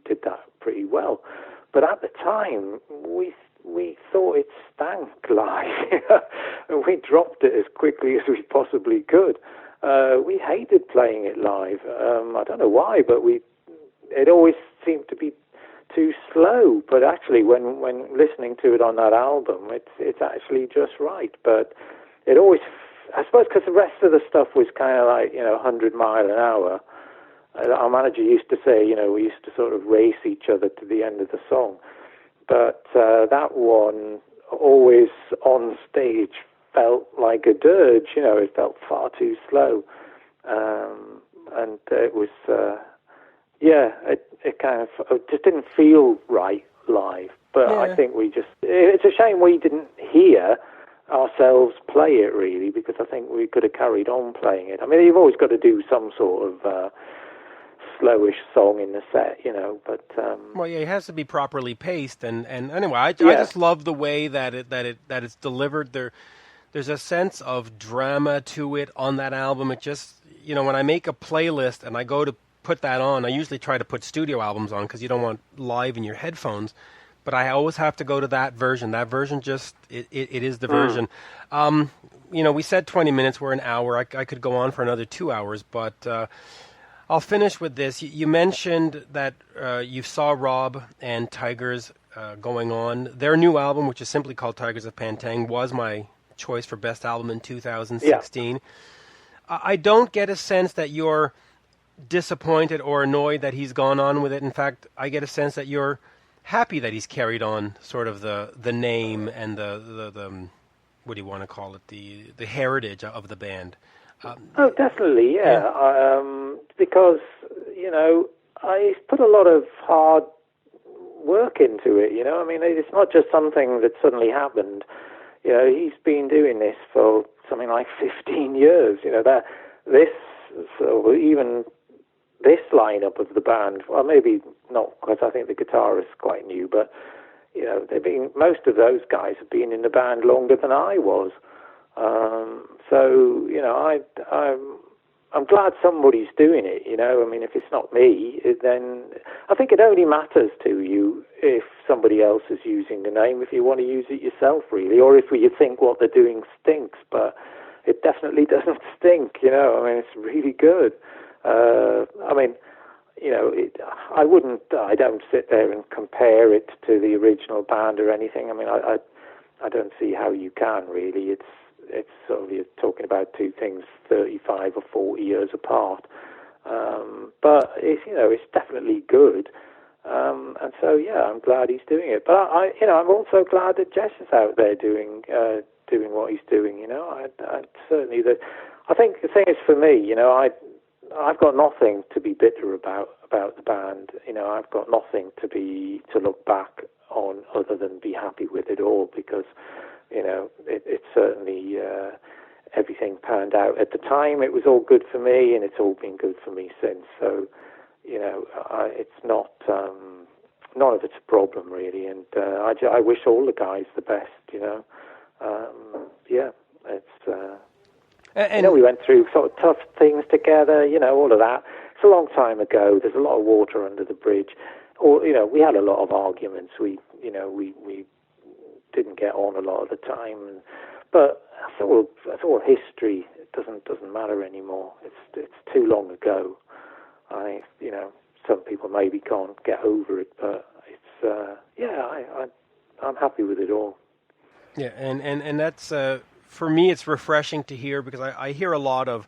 did that pretty well. But at the time, we thought it stank live, and we dropped it as quickly as we possibly could. We hated playing it live. I don't know why, but it always seemed to be too slow. But actually, when listening to it on that album, it's actually just right. But it always, I suppose, because the rest of the stuff was kind of like 100 mile an hour. Our manager used to say, we used to sort of race each other to the end of the song. But that one, always on stage, felt like a dirge. It felt far too slow. And it was, it kind of just didn't feel right live. But I think it's a shame we didn't hear ourselves play it, really, because I think we could have carried on playing it. I mean, you've always got to do some sort of slowish song in the set, but well, yeah, it has to be properly paced, and anyway, I just love the way that it's delivered. There's a sense of drama to it on that album. It just, when I make a playlist and I go to put that on, I usually try to put studio albums on because you don't want live in your headphones, but I always have to go to that version. That version just, it is the version. We said 20 minutes, we're an hour. I could go on for another 2 hours, but I'll finish with this. You mentioned that you saw Rob and Tygers going on. Their new album, which is simply called Tygers of Pan Tang, was my choice for best album in 2016. Yeah. I don't get a sense that you're disappointed or annoyed that he's gone on with it. In fact, I get a sense that you're happy that he's carried on sort of the name and the what do you want to call it, the heritage of the band. Oh, definitely, yeah. Because, I put a lot of hard work into it, I mean, it's not just something that suddenly happened. He's been doing this for something like 15 years, even this lineup of the band, well, maybe not, because I think the guitarist's quite new, but, most of those guys have been in the band longer than I was. I'm glad somebody's doing it, I mean, if it's not me, then I think it only matters to you if somebody else is using the name, if you want to use it yourself, really, or if you think what they're doing stinks, but it definitely doesn't stink, I mean, it's really good. I don't sit there and compare it to the original band or anything. I mean, I don't see how you can, really. It's sort of, you're talking about two things 35 or 40 years apart. But it's definitely good. And so, yeah, I'm glad he's doing it. But I'm also glad that Jess is out there doing what he's doing. I certainly I think the thing is, for me, I've got nothing to be bitter about the band. I've got nothing to look back on other than be happy with it all, because it certainly, everything panned out. At the time, it was all good for me, and it's all been good for me since. So, it's not, none of it's a problem, really. And I wish all the guys the best, it's, and we went through sort of tough things together, all of that. It's a long time ago. There's a lot of water under the bridge. Or, we had a lot of arguments. We didn't get on a lot of the time, but that's all history. It doesn't matter anymore. It's too long ago. Some people maybe can't get over it, but it's I'm happy with it all. Yeah, and that's for me, it's refreshing to hear, because I hear a lot of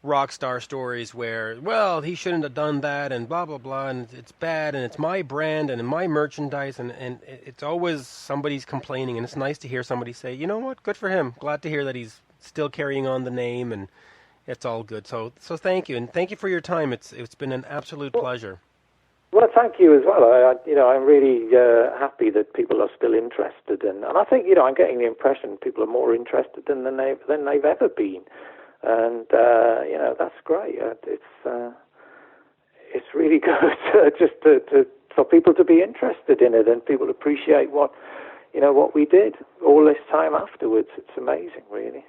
rock star stories where, well, he shouldn't have done that, and blah, blah, blah, and it's bad, and it's my brand, and my merchandise, and it's always somebody's complaining, and it's nice to hear somebody say, you know what, good for him. Glad to hear that he's still carrying on the name, and it's all good. So thank you, and thank you for your time. It's been an absolute pleasure. Well, thank you as well. I'm really happy that people are still interested, and I think, I'm getting the impression people are more interested than they've ever been. And that's great. It's really good just for people to be interested in it, and people appreciate what we did all this time afterwards. It's amazing, really.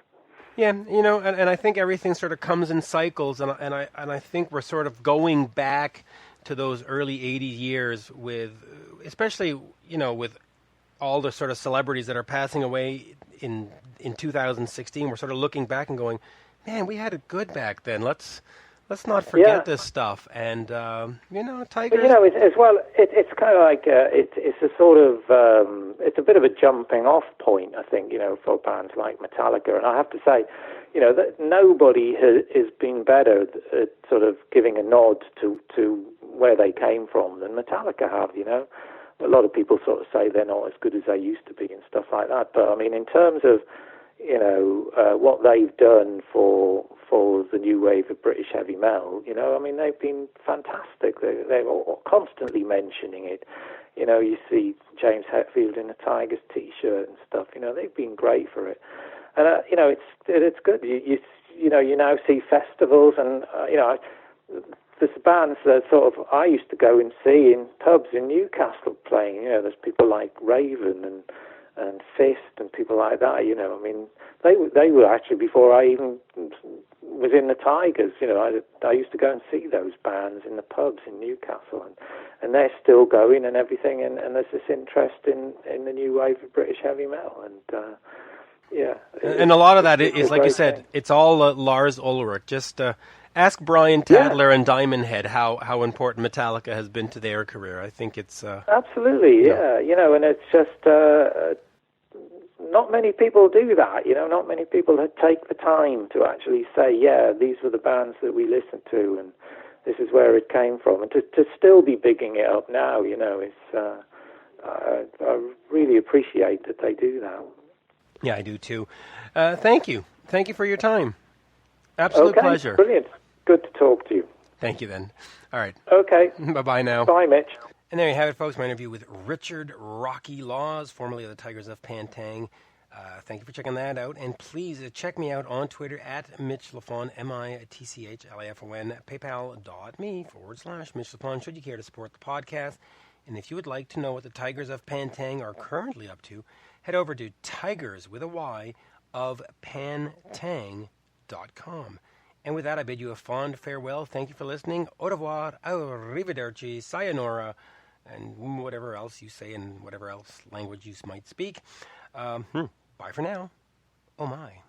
Yeah, and I think everything sort of comes in cycles, and I think we're sort of going back to those early 80s years with, especially, with all the sort of celebrities that are passing away in 2016, we're sort of looking back and going, man, we had it good back then. Let's not forget this stuff. And Tigers. But, as well, it's kind of like it's a sort of it's a bit of a jumping off point, I think, for bands like Metallica. And I have to say, that nobody has been better at sort of giving a nod to where they came from than Metallica have. A lot of people sort of say they're not as good as they used to be and stuff like that. But I mean, in terms of what they've done for the new wave of British heavy metal, I mean, they've been fantastic. They're constantly mentioning it. You see James Hetfield in a Tigers t-shirt and stuff. They've been great for it, and it's good. You now see festivals, and there's bands that sort of I used to go and see in pubs in Newcastle playing. There's people like Raven and Fist and people like that. I mean, they were actually before I even was in the Tigers. I used to go and see those bands in the pubs in Newcastle, and they're still going and everything. And there's this interest in the new wave of British heavy metal, and and a lot of that is, like you said, it's all Lars Ulrich. Just ask Brian Tadler and Diamond Head how important Metallica has been to their career. I think it's absolutely, and it's just not many people do that. Not many people take the time to actually say, these were the bands that we listened to, and this is where it came from. And to still be bigging it up now, it's I really appreciate that they do that. Yeah, I do too. Thank you for your time. Absolute pleasure. Brilliant. Good to talk to you. Thank you, then. All right. Okay. Bye-bye now. Bye, Mitch. And there you have it, folks. My interview with Richard Rocky Laws, formerly of the Tygers of Pan Tang. Thank you for checking that out. And please check me out on Twitter at Mitch Lafon, MITCHLAFON, paypal.me/Mitch Lafon, should you care to support the podcast. And if you would like to know what the Tygers of Pan Tang are currently up to, head over to Tygers with a Y of pantang.com. And with that, I bid you a fond farewell. Thank you for listening. Au revoir, arrivederci, sayonara, and whatever else you say in whatever else language you might speak. Bye for now. Oh my.